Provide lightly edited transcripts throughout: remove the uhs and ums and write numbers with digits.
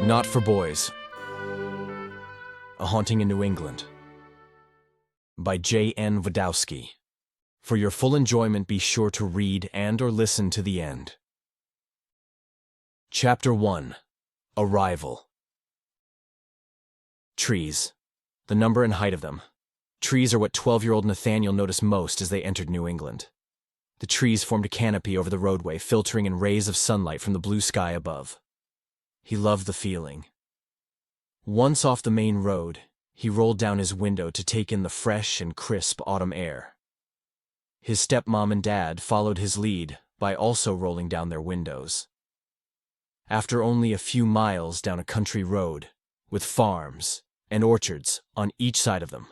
Not for Boys. A Haunting in New England. By J.N. Wdowski. For your full enjoyment, be sure to read and/or listen to the end. Chapter 1. Arrival. Trees. The number and height of them. Trees are what 12-year-old Nathaniel noticed most as they entered New England. The trees formed a canopy over the roadway, filtering in rays of sunlight from the blue sky above. He loved the feeling. Once off the main road, he rolled down his window to take in the fresh and crisp autumn air. His stepmom and dad followed his lead by also rolling down their windows. After only a few miles down a country road, with farms and orchards on each side of them,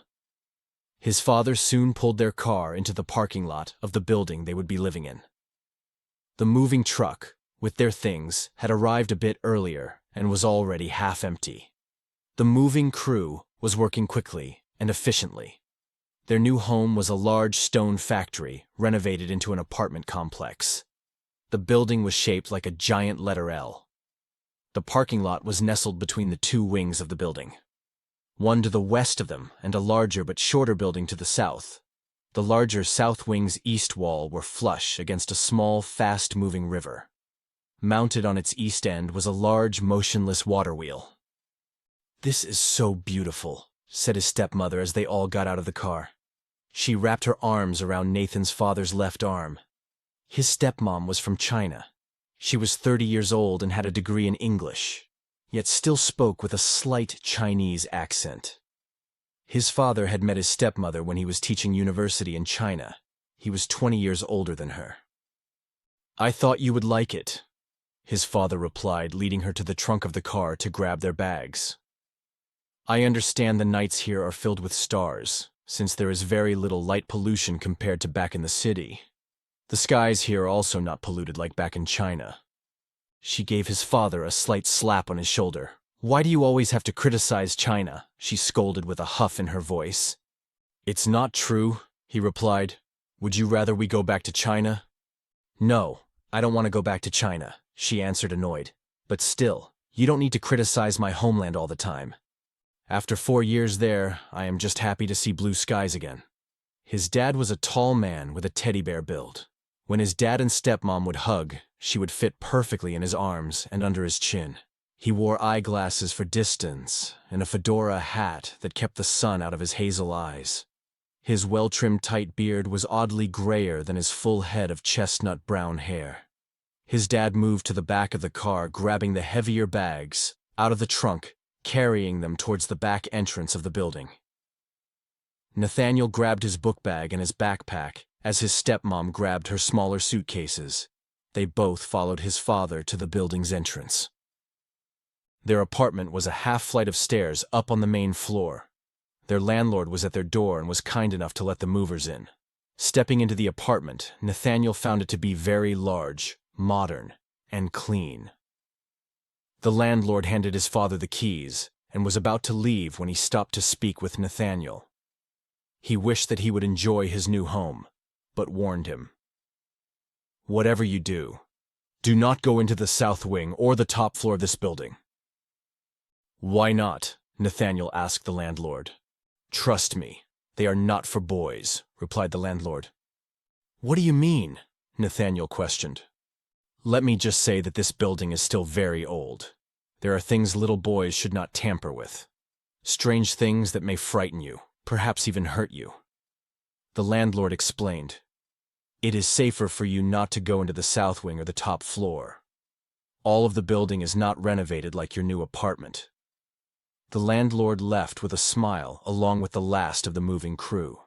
his father soon pulled their car into the parking lot of the building they would be living in. The moving truck, with their things, had arrived a bit earlier and was already half empty. The moving crew was working quickly and efficiently. Their new home was a large stone factory renovated into an apartment complex. The building was shaped like a giant letter L. The parking lot was nestled between the two wings of the building, one to the west of them and a larger but shorter building to the south. The larger south wing's east wall were flush against a small, fast-moving river. Mounted on its east end was a large, motionless waterwheel. "This is so beautiful," said his stepmother as they all got out of the car. She wrapped her arms around Nathan's father's left arm. His stepmom was from China. She was 30 years old and had a degree in English, yet still spoke with a slight Chinese accent. His father had met his stepmother when he was teaching university in China. He was 20 years older than her. "I thought you would like it," his father replied, leading her to the trunk of the car to grab their bags. "I understand the nights here are filled with stars, since there is very little light pollution compared to back in the city. The skies here are also not polluted like back in China." She gave his father a slight slap on his shoulder. "Why do you always have to criticize China?" she scolded with a huff in her voice. "It's not true," he replied. "Would you rather we go back to China?" "No, I don't want to go back to China," she answered, annoyed. "But still, you don't need to criticize my homeland all the time. After 4 years there, I am just happy to see blue skies again." His dad was a tall man with a teddy bear build. When his dad and stepmom would hug, she would fit perfectly in his arms and under his chin. He wore eyeglasses for distance and a fedora hat that kept the sun out of his hazel eyes. His well-trimmed tight beard was oddly grayer than his full head of chestnut brown hair. His dad moved to the back of the car, grabbing the heavier bags out of the trunk, carrying them towards the back entrance of the building. Nathaniel grabbed his book bag and his backpack as his stepmom grabbed her smaller suitcases. They both followed his father to the building's entrance. Their apartment was a half-flight of stairs up on the main floor. Their landlord was at their door and was kind enough to let the movers in. Stepping into the apartment, Nathaniel found it to be very large, modern, and clean. The landlord handed his father the keys and was about to leave when he stopped to speak with Nathaniel. He wished that he would enjoy his new home, but warned him. "Whatever you do, do not go into the south wing or the top floor of this building." "Why not?" Nathaniel asked the landlord. "Trust me, they are not for boys," replied the landlord. "What do you mean?" Nathaniel questioned. "Let me just say that this building is still very old. There are things little boys should not tamper with. Strange things that may frighten you, perhaps even hurt you." The landlord explained. "It is safer for you not to go into the south wing or the top floor. All of the building is not renovated like your new apartment." The landlord left with a smile along with the last of the moving crew.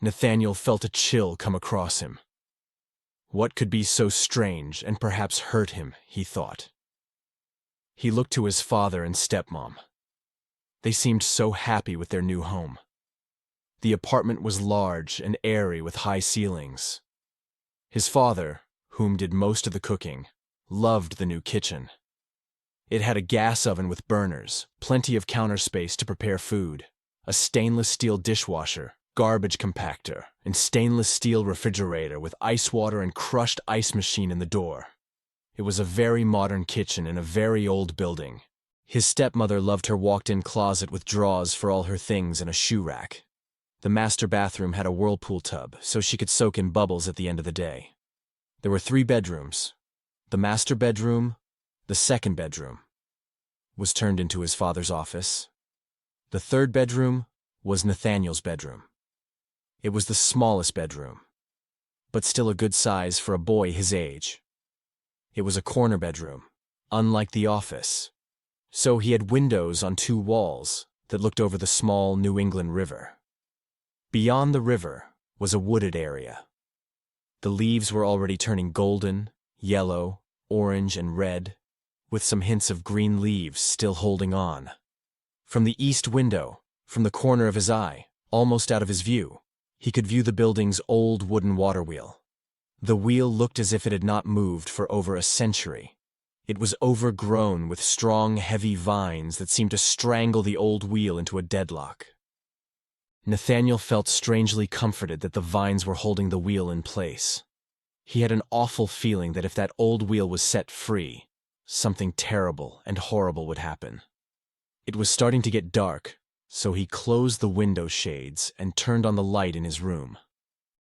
Nathaniel felt a chill come across him. What could be so strange and perhaps hurt him, he thought. He looked to his father and stepmom. They seemed so happy with their new home. The apartment was large and airy with high ceilings. His father, whom did most of the cooking, loved the new kitchen. It had a gas oven with burners, plenty of counter space to prepare food, a stainless steel dishwasher, garbage compactor, and stainless steel refrigerator with ice water and crushed ice machine in the door. It was a very modern kitchen in a very old building. His stepmother loved her walked-in closet with drawers for all her things and a shoe rack. The master bathroom had a whirlpool tub, so she could soak in bubbles at the end of the day. There were 3 bedrooms. The master bedroom, the second bedroom, was turned into his father's office. The third bedroom was Nathaniel's bedroom. It was the smallest bedroom, but still a good size for a boy his age. It was a corner bedroom, unlike the office, so he had windows on 2 walls that looked over the small New England River. Beyond the river was a wooded area. The leaves were already turning golden, yellow, orange, and red, with some hints of green leaves still holding on. From the east window, from the corner of his eye, almost out of his view, he could view the building's old wooden waterwheel. The wheel looked as if it had not moved for over a century. It was overgrown with strong, heavy vines that seemed to strangle the old wheel into a deadlock. Nathaniel felt strangely comforted that the vines were holding the wheel in place. He had an awful feeling that if that old wheel was set free, something terrible and horrible would happen. It was starting to get dark, so he closed the window shades and turned on the light in his room.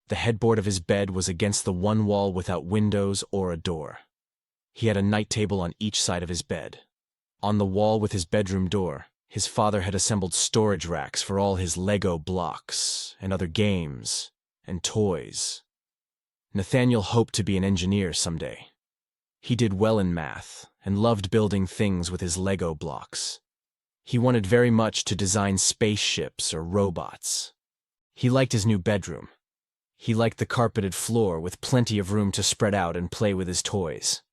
The headboard of his bed was against the one wall without windows or a door. He had a night table on each side of his bed. On the wall with his bedroom door, his father had assembled storage racks for all his Lego blocks and other games and toys. Nathaniel hoped to be an engineer someday. He did well in math and loved building things with his Lego blocks. He wanted very much to design spaceships or robots. He liked his new bedroom. He liked the carpeted floor with plenty of room to spread out and play with his toys.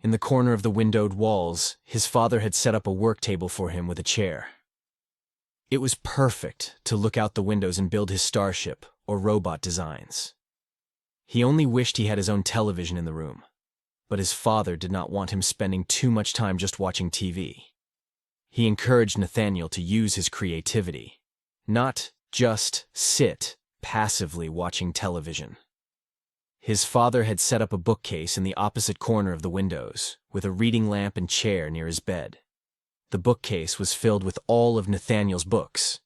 In the corner of the windowed walls, his father had set up a work table for him with a chair. It was perfect to look out the windows and build his starship or robot designs. He only wished he had his own television in the room, but his father did not want him spending too much time just watching TV. He encouraged Nathaniel to use his creativity, not just sit passively watching television. His father had set up a bookcase in the opposite corner of the windows, with a reading lamp and chair near his bed. The bookcase was filled with all of Nathaniel's books,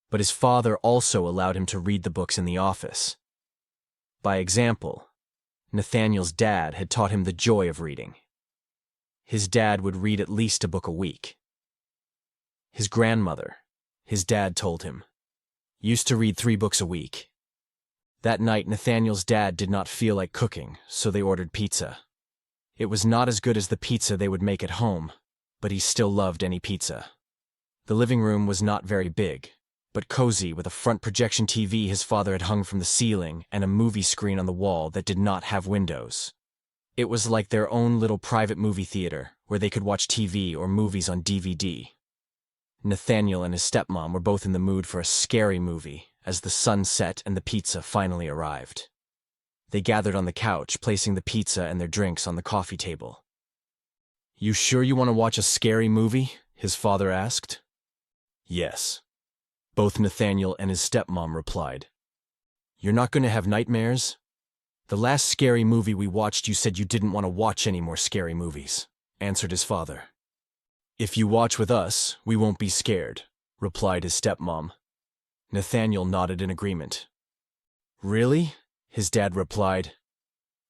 but his father also allowed him to read the books in the office. By example, Nathaniel's dad had taught him the joy of reading. His dad would read at least a book a week. His grandmother, his dad told him, used to read 3 books a week. That night, Nathaniel's dad did not feel like cooking, so they ordered pizza. It was not as good as the pizza they would make at home, but he still loved any pizza. The living room was not very big, but cozy with a front projection TV his father had hung from the ceiling and a movie screen on the wall that did not have windows. It was like their own little private movie theater where they could watch TV or movies on DVD. Nathaniel and his stepmom were both in the mood for a scary movie as the sun set and the pizza finally arrived. They gathered on the couch, placing the pizza and their drinks on the coffee table. "You sure you want to watch a scary movie?" his father asked. "Yes," both Nathaniel and his stepmom replied. "You're not going to have nightmares? The last scary movie we watched you said you didn't want to watch any more scary movies," answered his father. "If you watch with us, we won't be scared," replied his stepmom. Nathaniel nodded in agreement. "Really?" his dad replied.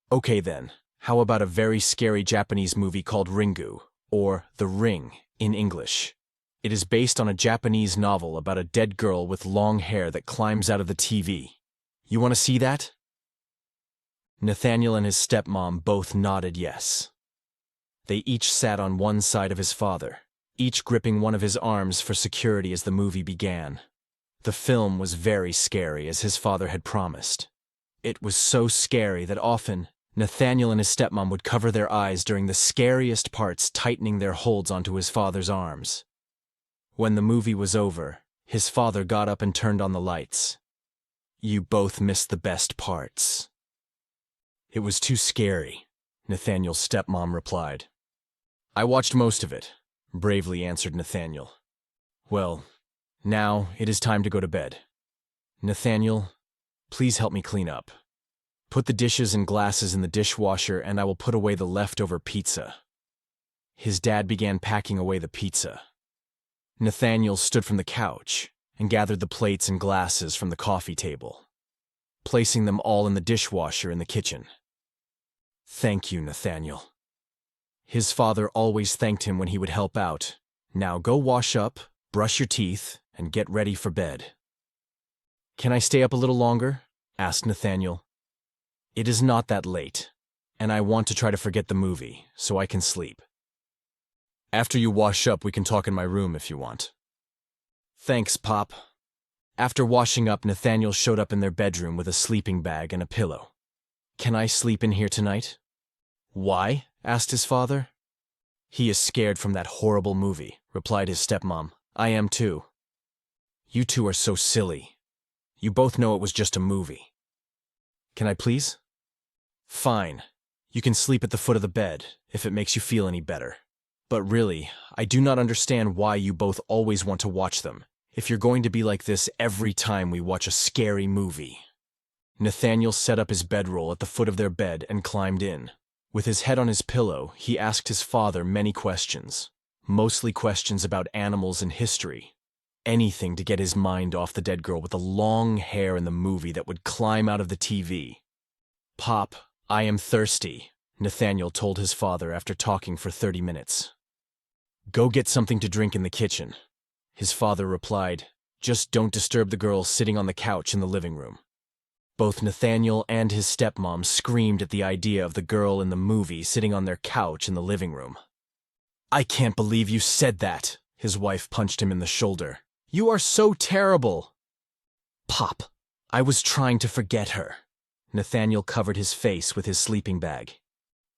"Okay then, how about a very scary Japanese movie called Ringu, or The Ring in English? It is based on a Japanese novel about a dead girl with long hair that climbs out of the TV. You want to see that?" Nathaniel and his stepmom both nodded yes. They each sat on one side of his father, each gripping one of his arms for security as the movie began. The film was very scary, as his father had promised. It was so scary that often Nathaniel and his stepmom would cover their eyes during the scariest parts, tightening their holds onto his father's arms. When the movie was over, his father got up and turned on the lights. "You both missed the best parts." "It was too scary," Nathaniel's stepmom replied. "I watched most of it," bravely answered Nathaniel. "Well, now it is time to go to bed. Nathaniel, please help me clean up." Put the dishes and glasses in the dishwasher and I will put away the leftover pizza. His dad began packing away the pizza. Nathaniel stood from the couch and gathered the plates and glasses from the coffee table, placing them all in the dishwasher in the kitchen. Thank you, Nathaniel. His father always thanked him when he would help out. Now go wash up, brush your teeth, and get ready for bed. Can I stay up a little longer? Asked Nathaniel. It is not that late, and I want to try to forget the movie, so I can sleep. After you wash up, we can talk in my room if you want. Thanks, Pop. After washing up, Nathaniel showed up in their bedroom with a sleeping bag and a pillow. Can I sleep in here tonight? Why? Asked his father. He is scared from that horrible movie, replied his stepmom. I am too. You two are so silly. You both know it was just a movie. Can I please? Fine. You can sleep at the foot of the bed, if it makes you feel any better. But really, I do not understand why you both always want to watch them, if you're going to be like this every time we watch a scary movie. Nathaniel set up his bedroll at the foot of their bed and climbed in. With his head on his pillow, he asked his father many questions, mostly questions about animals and history. Anything to get his mind off the dead girl with the long hair in the movie that would climb out of the TV. Pop, I am thirsty, Nathaniel told his father after talking for 30 minutes. Go get something to drink in the kitchen. His father replied, just don't disturb the girl sitting on the couch in the living room. Both Nathaniel and his stepmom screamed at the idea of the girl in the movie sitting on their couch in the living room. I can't believe you said that, his wife punched him in the shoulder. You are so terrible. Pop, I was trying to forget her. Nathaniel covered his face with his sleeping bag.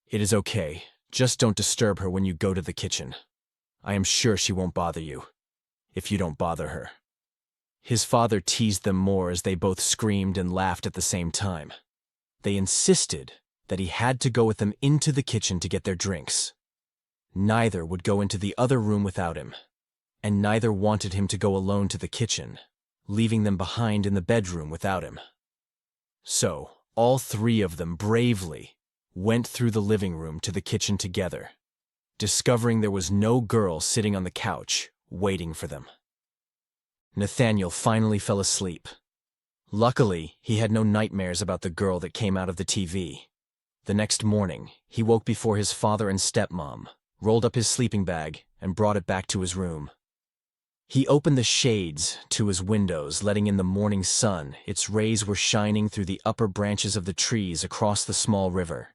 It is okay, just don't disturb her when you go to the kitchen. I am sure she won't bother you, if you don't bother her. His father teased them more as they both screamed and laughed at the same time. They insisted that he had to go with them into the kitchen to get their drinks. Neither would go into the other room without him, and neither wanted him to go alone to the kitchen, leaving them behind in the bedroom without him. So, all three of them bravely went through the living room to the kitchen together, discovering there was no girl sitting on the couch waiting for them. Nathaniel finally fell asleep. Luckily, he had no nightmares about the girl that came out of the TV. The next morning, he woke before his father and stepmom, rolled up his sleeping bag, and brought it back to his room. He opened the shades to his windows, letting in the morning sun. Its rays were shining through the upper branches of the trees across the small river.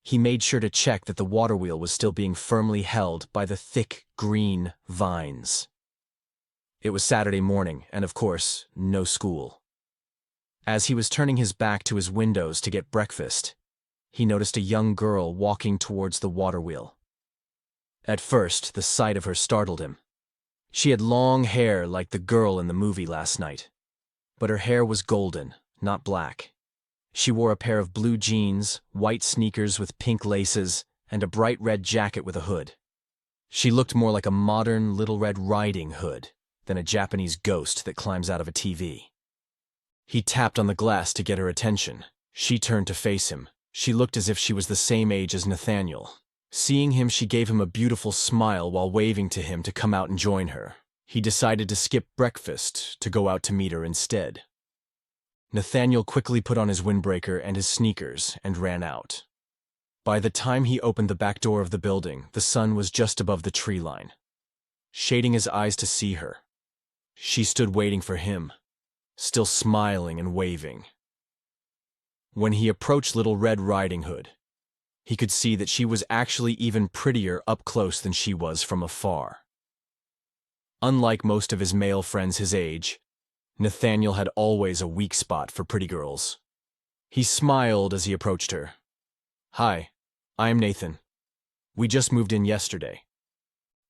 He made sure to check that the waterwheel was still being firmly held by the thick, green vines. It was Saturday morning, and of course, no school. As he was turning his back to his windows to get breakfast, he noticed a young girl walking towards the waterwheel. At first, the sight of her startled him. She had long hair like the girl in the movie last night, but her hair was golden, not black. She wore a pair of blue jeans, white sneakers with pink laces, and a bright red jacket with a hood. She looked more like a modern Little Red Riding Hood than a Japanese ghost that climbs out of a TV. He tapped on the glass to get her attention. She turned to face him. She looked as if she was the same age as Nathaniel. Seeing him, she gave him a beautiful smile while waving to him to come out and join her. He decided to skip breakfast to go out to meet her instead. Nathaniel quickly put on his windbreaker and his sneakers and ran out. By the time he opened the back door of the building, the sun was just above the tree line. Shading his eyes to see her, she stood waiting for him, still smiling and waving. When he approached Little Red Riding Hood, he could see that she was actually even prettier up close than she was from afar. Unlike most of his male friends his age, Nathaniel had always a weak spot for pretty girls. He smiled as he approached her. Hi, I'm Nathan. We just moved in yesterday.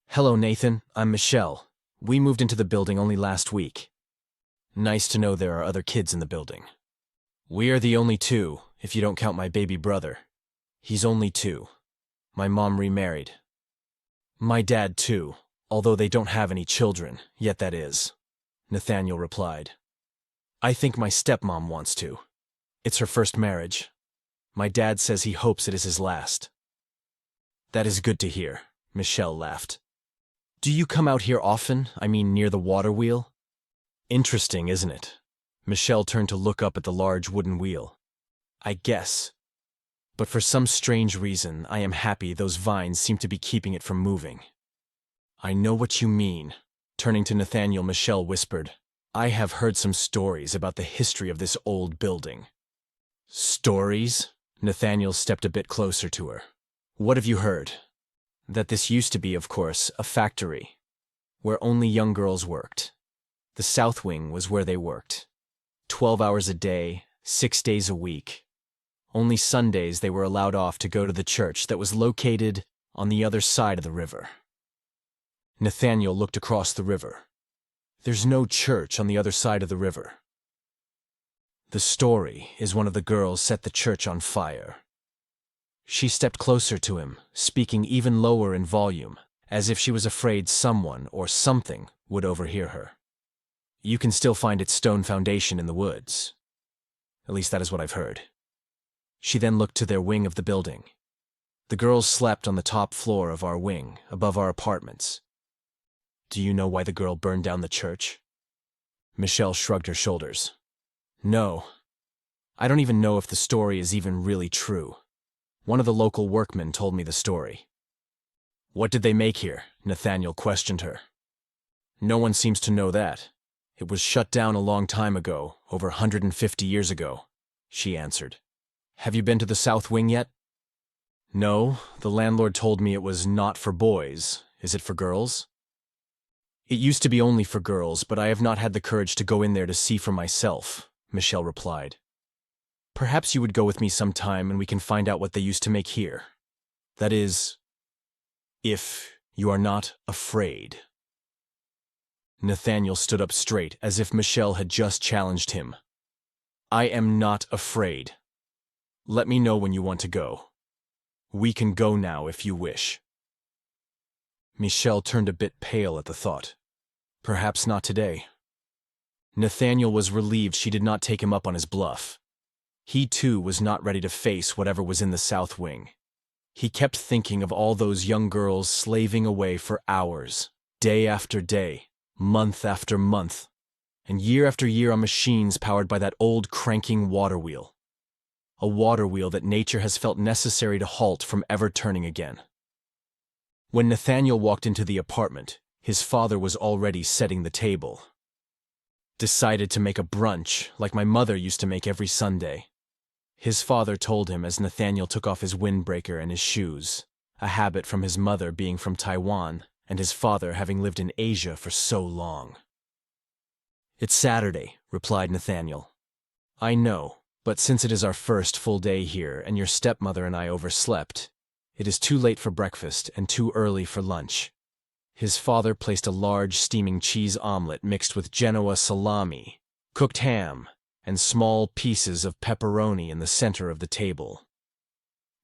Hello, Nathan. I'm Michelle. We moved into the building only last week. Nice to know there are other kids in the building. We are the only two, if you don't count my baby brother. He's only 2. My mom remarried. My dad too, although they don't have any children, yet that is, Nathaniel replied. I think my stepmom wants to. It's her first marriage. My dad says he hopes it is his last. That is good to hear, Michelle laughed. Do you come out here often? I mean, near the waterwheel? Interesting, isn't it? Michelle turned to look up at the large wooden wheel. I guess. But for some strange reason, I am happy those vines seem to be keeping it from moving. I know what you mean. Turning to Nathaniel, Michelle whispered, I have heard some stories about the history of this old building. Stories? Nathaniel stepped a bit closer to her. What have you heard? That this used to be, of course, a factory, where only young girls worked. The south wing was where they worked. 12 hours a day, 6 days a week. Only Sundays they were allowed off to go to the church that was located on the other side of the river. Nathaniel looked across the river. There's no church on the other side of the river. The story is one of the girls set the church on fire. She stepped closer to him, speaking even lower in volume, as if she was afraid someone or something would overhear her. You can still find its stone foundation in the woods. At least that is what I've heard. She then looked to their wing of the building. The girls slept on the top floor of our wing, above our apartments. Do you know why the girl burned down the church? Michelle shrugged her shoulders. No. I don't even know if the story is even really true. One of the local workmen told me the story. What did they make here? Nathaniel questioned her. No one seems to know that. It was shut down a long time ago, over 150 years ago, she answered. Have you been to the south wing yet? No, the landlord told me it was not for boys. Is it for girls? It used to be only for girls, but I have not had the courage to go in there to see for myself, Michelle replied. Perhaps you would go with me sometime and we can find out what they used to make here. That is, if you are not afraid. Nathaniel stood up straight, as if Michelle had just challenged him. I am not afraid. Let me know when you want to go. We can go now if you wish. Michelle turned a bit pale at the thought. Perhaps not today. Nathaniel was relieved she did not take him up on his bluff. He too was not ready to face whatever was in the south wing. He kept thinking of all those young girls slaving away for hours, day after day, month after month, and year after year on machines powered by that old cranking water wheel. A water wheel that nature has felt necessary to halt from ever turning again. When Nathaniel walked into the apartment, his father was already setting the table. Decided to make a brunch like my mother used to make every Sunday. His father told him as Nathaniel took off his windbreaker and his shoes, a habit from his mother being from Taiwan and his father having lived in Asia for so long. It's Saturday, replied Nathaniel. I know, but since it is our first full day here and your stepmother and I overslept, it is too late for breakfast and too early for lunch. His father placed a large steaming cheese omelet mixed with Genoa salami, cooked ham, and small pieces of pepperoni in the center of the table.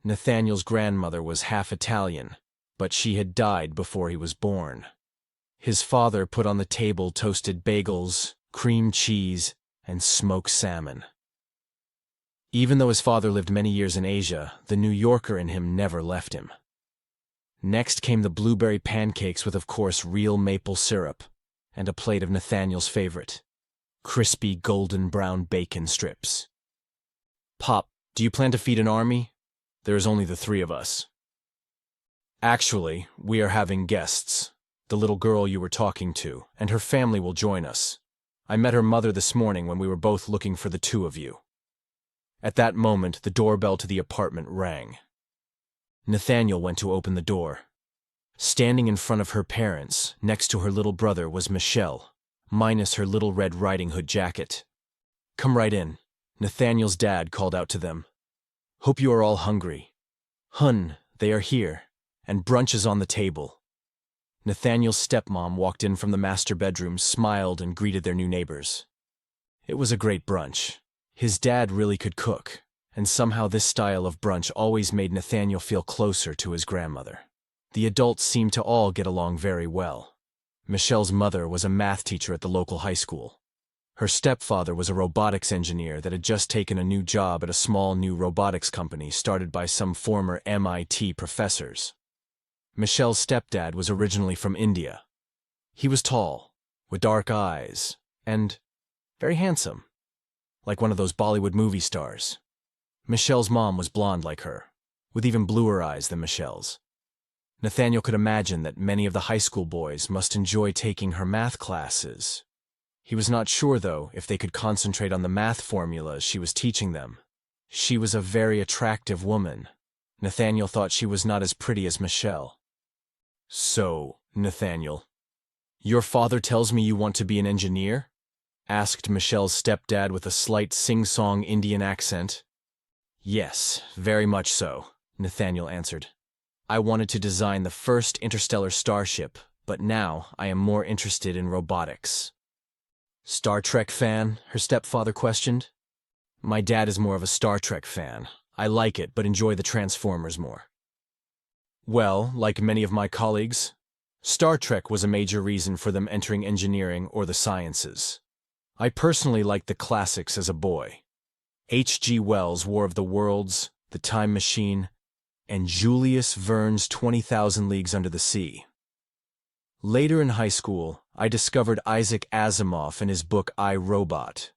Nathaniel's grandmother was half Italian, but she had died before he was born. His father put on the table toasted bagels, cream cheese, and smoked salmon. Even though his father lived many years in Asia, the New Yorker in him never left him. Next came the blueberry pancakes with, of course, real maple syrup, and a plate of Nathaniel's favorite, crispy golden brown bacon strips. Pop, do you plan to feed an army? There is only the three of us. Actually, we are having guests. The little girl you were talking to, and her family will join us. I met her mother this morning when we were both looking for the two of you. At that moment, the doorbell to the apartment rang. Nathaniel went to open the door. Standing in front of her parents, next to her little brother, was Michelle, minus her little Red Riding Hood jacket. Come right in, Nathaniel's dad called out to them. Hope you are all hungry. Hun, they are here, and brunch is on the table. Nathaniel's stepmom walked in from the master bedroom, smiled, and greeted their new neighbors. It was a great brunch. His dad really could cook, and somehow this style of brunch always made Nathaniel feel closer to his grandmother. The adults seemed to all get along very well. Michelle's mother was a math teacher at the local high school. Her stepfather was a robotics engineer that had just taken a new job at a small new robotics company started by some former MIT professors. Michelle's stepdad was originally from India. He was tall, with dark eyes, and very handsome, like one of those Bollywood movie stars. Michelle's mom was blonde like her, with even bluer eyes than Michelle's. Nathaniel could imagine that many of the high school boys must enjoy taking her math classes. He was not sure, though, if they could concentrate on the math formulas she was teaching them. She was a very attractive woman. Nathaniel thought she was not as pretty as Michelle. "So, Nathaniel, your father tells me you want to be an engineer?" asked Michelle's stepdad with a slight sing-song Indian accent. "Yes, very much so," Nathaniel answered. "I wanted to design the first interstellar starship, but now I am more interested in robotics." "Star Trek fan?" her stepfather questioned. "My dad is more of a Star Trek fan. I like it, but enjoy the Transformers more." Well, like many of my colleagues, Star Trek was a major reason for them entering engineering or the sciences. I personally liked the classics as a boy. H.G. Wells' War of the Worlds, The Time Machine, and Julius Verne's 20,000 Leagues Under the Sea. Later in high school, I discovered Isaac Asimov and his book I, Robot.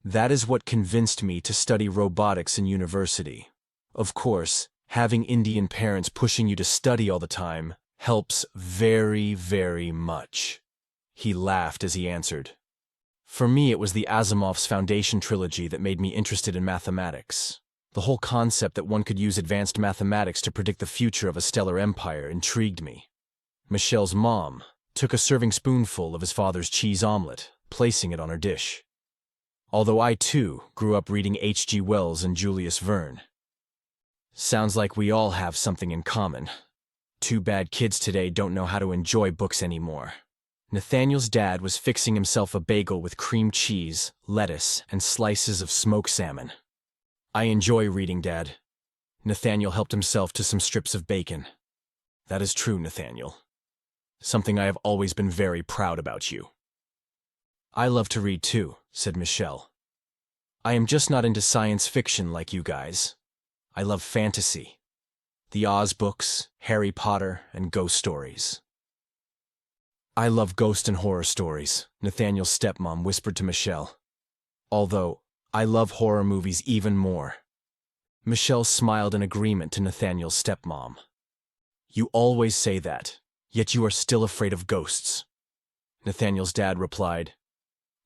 That is what convinced me to study robotics in university. Of course, having Indian parents pushing you to study all the time helps very, very much. He laughed as he answered. For me, it was the Asimov's Foundation trilogy that made me interested in mathematics. The whole concept that one could use advanced mathematics to predict the future of a stellar empire intrigued me. Michelle's mom took a serving spoonful of his father's cheese omelet, placing it on her dish. Although I, too, grew up reading H.G. Wells and Julius Verne. Sounds like we all have something in common. Too bad kids today don't know how to enjoy books anymore. Nathaniel's dad was fixing himself a bagel with cream cheese, lettuce, and slices of smoked salmon. "I enjoy reading, Dad." Nathaniel helped himself to some strips of bacon. "That is true, Nathaniel. Something I have always been very proud about you." "I love to read too," said Michelle. "I am just not into science fiction like you guys. I love fantasy. The Oz books, Harry Potter, and ghost stories." "I love ghost and horror stories," Nathaniel's stepmom whispered to Michelle. "Although, I love horror movies even more." Michelle smiled in agreement to Nathaniel's stepmom. "You always say that, yet you are still afraid of ghosts." Nathaniel's dad replied.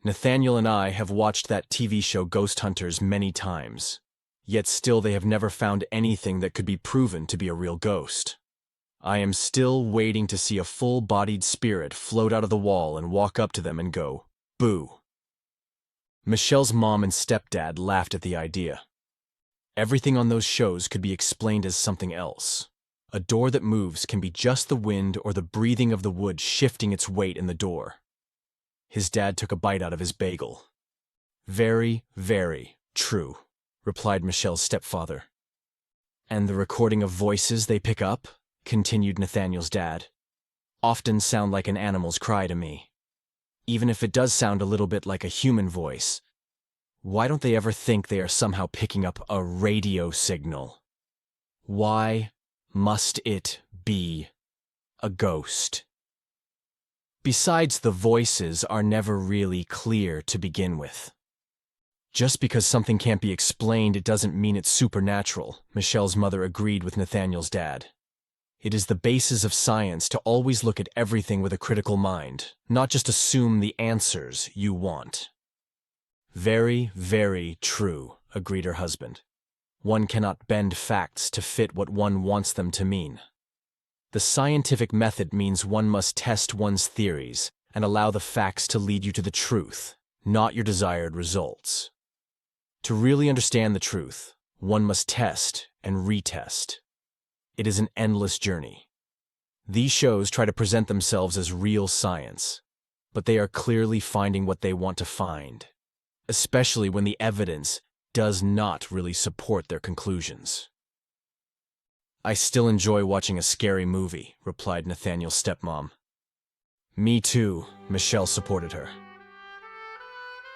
"Nathaniel and I have watched that TV show Ghost Hunters many times, yet still they have never found anything that could be proven to be a real ghost. I am still waiting to see a full-bodied spirit float out of the wall and walk up to them and go, 'Boo.'" Michelle's mom and stepdad laughed at the idea. Everything on those shows could be explained as something else. A door that moves can be just the wind or the breathing of the wood shifting its weight in the door. His dad took a bite out of his bagel. "Very, very true," replied Michelle's stepfather. "And the recording of voices they pick up," continued Nathaniel's dad, "often sound like an animal's cry to me. Even if it does sound a little bit like a human voice, why don't they ever think they are somehow picking up a radio signal? Why must it be a ghost? Besides, the voices are never really clear to begin with. Just because something can't be explained, it doesn't mean it's supernatural," Michelle's mother agreed with Nathaniel's dad. "It is the basis of science to always look at everything with a critical mind, not just assume the answers you want." "Very, very true," agreed her husband. "One cannot bend facts to fit what one wants them to mean. The scientific method means one must test one's theories and allow the facts to lead you to the truth, not your desired results. To really understand the truth, one must test and retest. It is an endless journey. These shows try to present themselves as real science, but they are clearly finding what they want to find, especially when the evidence does not really support their conclusions." "I still enjoy watching a scary movie," replied Nathaniel's stepmom. "Me too," Michelle supported her.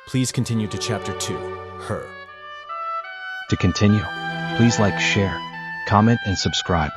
Please continue to Chapter 2, Her. To continue, please like, share, comment, and subscribe.